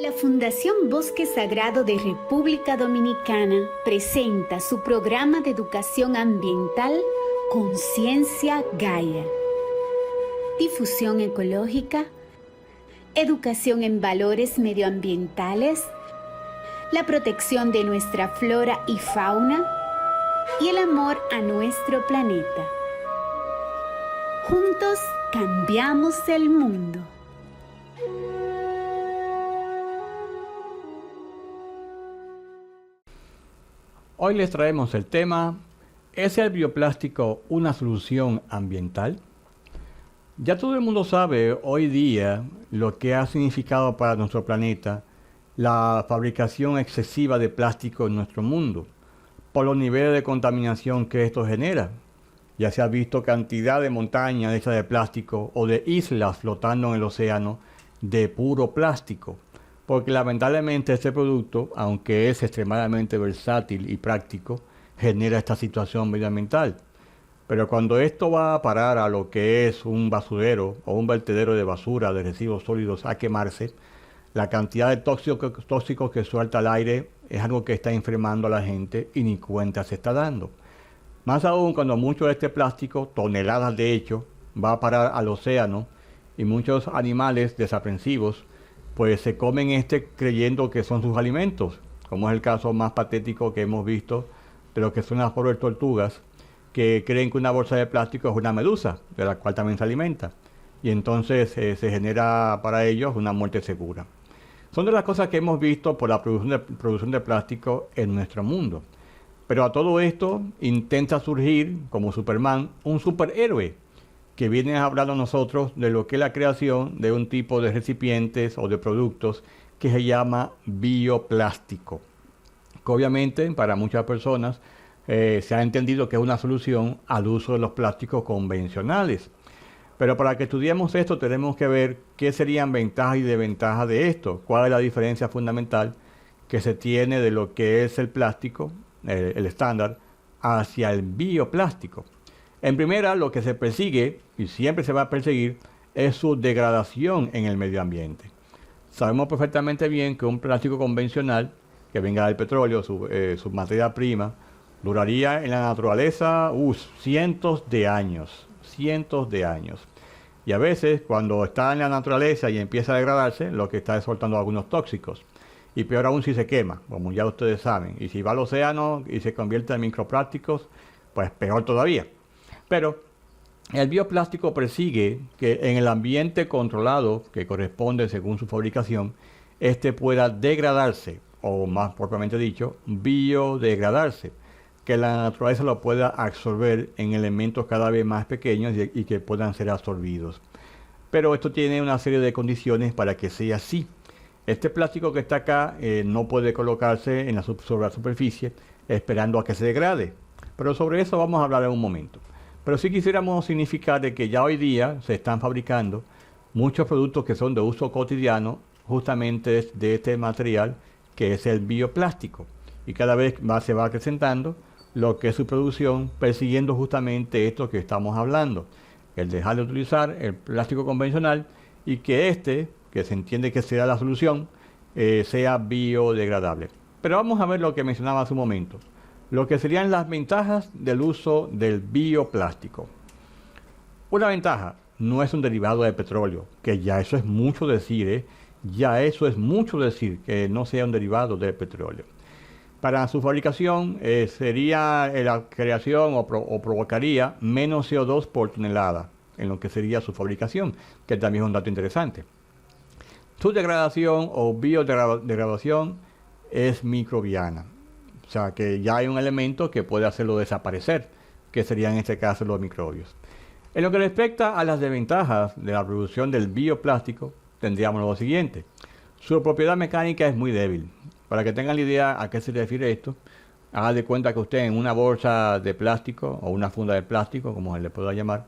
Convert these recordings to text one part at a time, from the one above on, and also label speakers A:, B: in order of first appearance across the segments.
A: La Fundación Bosque Sagrado de República Dominicana presenta su programa de educación ambiental Conciencia Gaia. Difusión ecológica, educación en valores medioambientales, la protección de nuestra flora y fauna y el amor a nuestro planeta. Juntos cambiamos el mundo.
B: Hoy les traemos el tema: ¿es el bioplástico una solución ambiental? Ya todo el mundo sabe hoy día lo que ha significado para nuestro planeta la fabricación excesiva de plástico en nuestro mundo, por los niveles de contaminación que esto genera. Ya se ha visto cantidad de montañas hechas de plástico o de islas flotando en el océano de puro plástico. Porque lamentablemente este producto, aunque es extremadamente versátil y práctico, genera esta situación medioambiental. Pero cuando esto va a parar a lo que es un basurero o un vertedero de basura, de residuos sólidos a quemarse, la cantidad de tóxicos que suelta al aire es algo que está enfermando a la gente y ni cuenta se está dando. Más aún cuando mucho de este plástico, toneladas de hecho, va a parar al océano y muchos animales desaprensivos pues se comen creyendo que son sus alimentos, como es el caso más patético que hemos visto de lo que son las pobres tortugas, que creen que una bolsa de plástico es una medusa, de la cual también se alimenta, y entonces se genera para ellos una muerte segura. Son de las cosas que hemos visto por la producción de plástico en nuestro mundo. Pero a todo esto intenta surgir, como Superman, un superhéroe, que viene a hablar a nosotros de lo que es la creación de un tipo de recipientes o de productos que se llama bioplástico. Que obviamente para muchas personas se ha entendido que es una solución al uso de los plásticos convencionales. Pero para que estudiemos esto tenemos que ver qué serían ventajas y desventajas de esto, cuál es la diferencia fundamental que se tiene de lo que es el plástico, el estándar, hacia el bioplástico. En primera, lo que se persigue, y siempre se va a perseguir, es su degradación en el medio ambiente. Sabemos perfectamente bien que un plástico convencional, que venga del petróleo, su materia prima, duraría en la naturaleza cientos de años. Y a veces, cuando está en la naturaleza y empieza a degradarse, lo que está es soltando algunos tóxicos. Y peor aún si se quema, como ya ustedes saben. Y si va al océano y se convierte en microplásticos, pues peor todavía. Pero el bioplástico persigue que en el ambiente controlado, que corresponde según su fabricación, este pueda degradarse, o más propiamente dicho, biodegradarse, que la naturaleza lo pueda absorber en elementos cada vez más pequeños y que puedan ser absorbidos. Pero esto tiene una serie de condiciones para que sea así. Este plástico que está acá no puede colocarse sobre la superficie esperando a que se degrade. Pero sobre eso vamos a hablar en un momento. Pero sí quisiéramos significar de que ya hoy día se están fabricando muchos productos que son de uso cotidiano justamente de este material que es el bioplástico. Y cada vez se va acrecentando lo que es su producción persiguiendo justamente esto que estamos hablando. El dejar de utilizar el plástico convencional y que que se entiende que será la solución, sea biodegradable. Pero vamos a ver lo que mencionaba hace un momento. Lo que serían las ventajas del uso del bioplástico. Una ventaja, no es un derivado de petróleo, que ya eso es mucho decir, ya eso es mucho decir que no sea un derivado de petróleo. Para su fabricación sería la creación o provocaría menos CO2 por tonelada en lo que sería su fabricación, que también es un dato interesante. Su degradación o biodegradación es microbiana. O sea que ya hay un elemento que puede hacerlo desaparecer, que serían en este caso los microbios. En lo que respecta a las desventajas de la producción del bioplástico, tendríamos lo siguiente. Su propiedad mecánica es muy débil. Para que tengan la idea a qué se refiere esto, haga de cuenta que usted en una bolsa de plástico o una funda de plástico, como se le pueda llamar,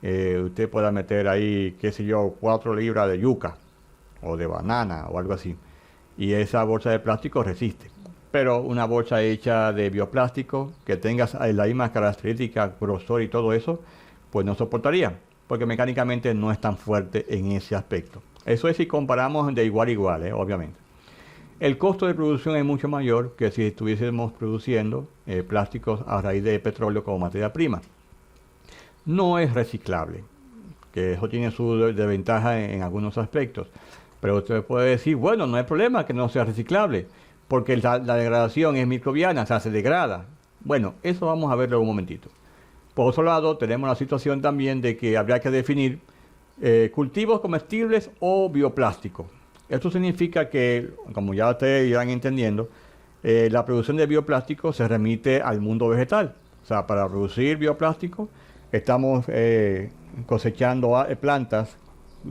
B: usted pueda meter ahí, qué sé yo, 4 libras de yuca o de banana o algo así. Y esa bolsa de plástico resiste. Pero una bolsa hecha de bioplástico que tenga las mismas características, grosor y todo eso, pues no soportaría, porque mecánicamente no es tan fuerte en ese aspecto. Eso es si comparamos de igual a igual, obviamente. el costo de producción es mucho mayor que si estuviésemos produciendo plásticos a raíz de petróleo como materia prima. No es reciclable, que eso tiene su desventaja en algunos aspectos. Pero usted puede decir, bueno, no hay problema que no sea reciclable, porque la degradación es microbiana, o sea, se degrada. Bueno, eso vamos a verlo en un momentito. Por otro lado, tenemos la situación también de que habría que definir cultivos comestibles o bioplásticos. Esto significa que, como ya ustedes irán entendiendo, la producción de bioplástico se remite al mundo vegetal. O sea, para producir bioplástico estamos cosechando plantas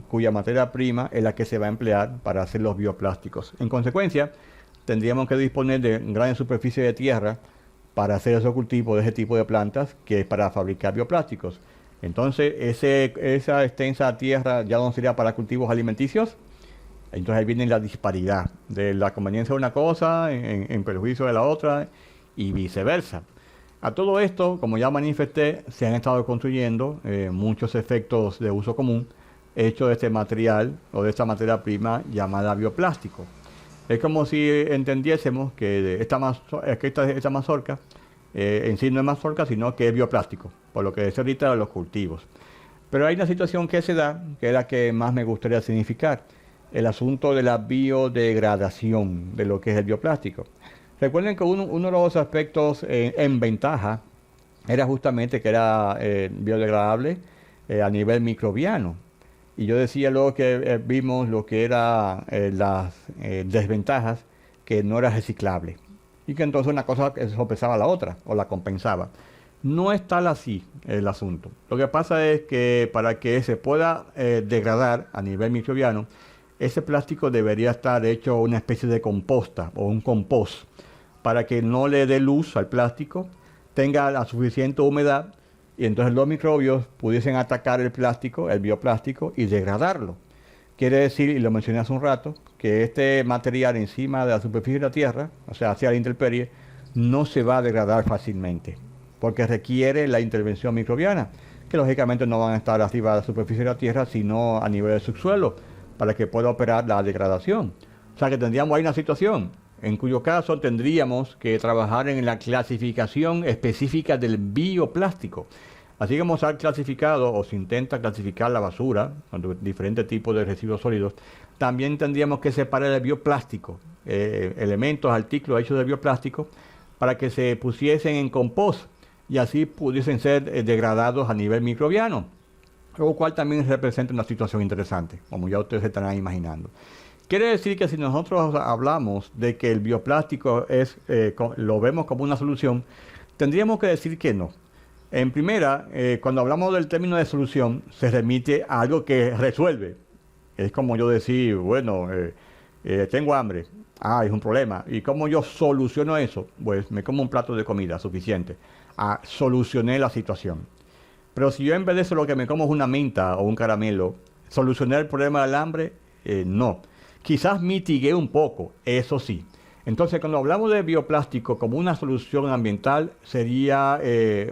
B: cuya materia prima es la que se va a emplear para hacer los bioplásticos. En consecuencia, tendríamos que disponer de gran superficie de tierra para hacer esos cultivos de ese tipo de plantas que es para fabricar bioplásticos. Entonces, esa extensa tierra ya no sería para cultivos alimenticios. Entonces ahí viene la disparidad de la conveniencia de una cosa en perjuicio de la otra y viceversa. A todo esto, como ya manifesté, se han estado construyendo muchos efectos de uso común hechos de este material o de esta materia prima llamada bioplástico. Es como si entendiésemos que esta mazorca en sí no es mazorca, sino que es bioplástico, por lo que decía ahorita de los cultivos. Pero hay una situación que se da, que es la que más me gustaría significar, el asunto de la biodegradación de lo que es el bioplástico. Recuerden que uno de los aspectos en ventaja era justamente que era biodegradable a nivel microbiano. Y yo decía luego que vimos lo que eran las desventajas, que no era reciclable. Y que entonces una cosa sopesaba a la otra, o la compensaba. No es tal así el asunto. Lo que pasa es que para que se pueda degradar a nivel microbiano, ese plástico debería estar hecho una especie de composta o un compost, para que no le dé luz al plástico, tenga la suficiente humedad, y entonces los microbios pudiesen atacar el plástico, el bioplástico, y degradarlo. Quiere decir, y lo mencioné hace un rato, que este material encima de la superficie de la Tierra, o sea, hacia la intemperie, no se va a degradar fácilmente, porque requiere la intervención microbiana, que lógicamente no van a estar arriba de la superficie de la Tierra, sino a nivel del subsuelo, para que pueda operar la degradación. O sea que tendríamos ahí una situación, en cuyo caso tendríamos que trabajar en la clasificación específica del bioplástico. Así como se ha clasificado o se intenta clasificar la basura, con diferentes tipos de residuos sólidos, también tendríamos que separar el bioplástico, elementos, artículos hechos de bioplástico, para que se pusiesen en compost y así pudiesen ser degradados a nivel microbiano, lo cual también representa una situación interesante, como ya ustedes se estarán imaginando. Quiere decir que si nosotros hablamos de que el bioplástico lo vemos como una solución, tendríamos que decir que no. En primera, cuando hablamos del término de solución, se remite a algo que resuelve. Es como yo decir, bueno, tengo hambre. Es un problema. ¿Y cómo yo soluciono eso? Pues me como un plato de comida suficiente. Solucioné la situación. Pero si yo en vez de eso lo que me como es una menta o un caramelo, ¿solucioné el problema del hambre? No. Quizás mitigué un poco, eso sí. Entonces, cuando hablamos de bioplástico como una solución ambiental, sería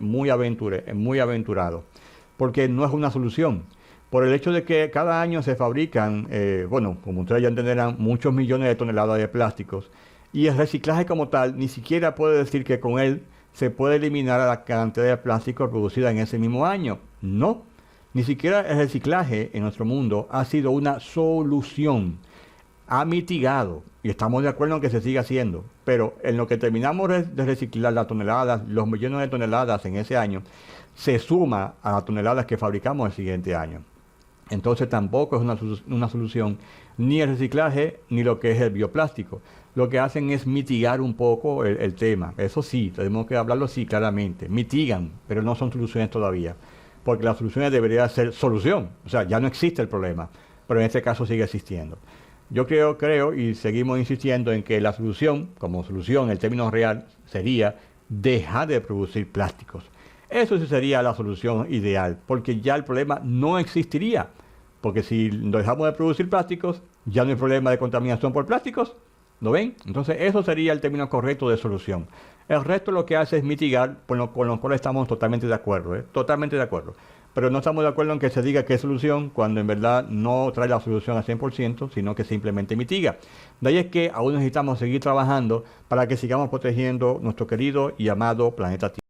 B: muy aventurado, porque no es una solución. Por el hecho de que cada año se fabrican, como ustedes ya entenderán, muchos millones de toneladas de plásticos, y el reciclaje como tal, ni siquiera puede decir que con él se puede eliminar la cantidad de plástico producida en ese mismo año. No, ni siquiera el reciclaje en nuestro mundo ha sido una solución. Ha mitigado, y estamos de acuerdo en que se siga haciendo, pero en lo que terminamos de reciclar las toneladas, los millones de toneladas en ese año, se suma a las toneladas que fabricamos el siguiente año. Entonces tampoco es una solución ni el reciclaje ni lo que es el bioplástico. Lo que hacen es mitigar un poco el tema. Eso sí, tenemos que hablarlo así claramente. Mitigan, pero no son soluciones todavía, porque las soluciones deberían ser solución. O sea, ya no existe el problema, pero en este caso sigue existiendo. Yo creo y seguimos insistiendo en que la solución, como solución, el término real, sería dejar de producir plásticos. Eso sí sería la solución ideal, porque ya el problema no existiría. Porque si dejamos de producir plásticos, ya no hay problema de contaminación por plásticos. ¿Lo ven? Entonces eso sería el término correcto de solución. El resto lo que hace es mitigar, con lo cual estamos totalmente de acuerdo, totalmente de acuerdo. pero no estamos de acuerdo en que se diga que es solución cuando en verdad no trae la solución al 100%, sino que simplemente mitiga. De ahí es que aún necesitamos seguir trabajando para que sigamos protegiendo nuestro querido y amado planeta Tierra.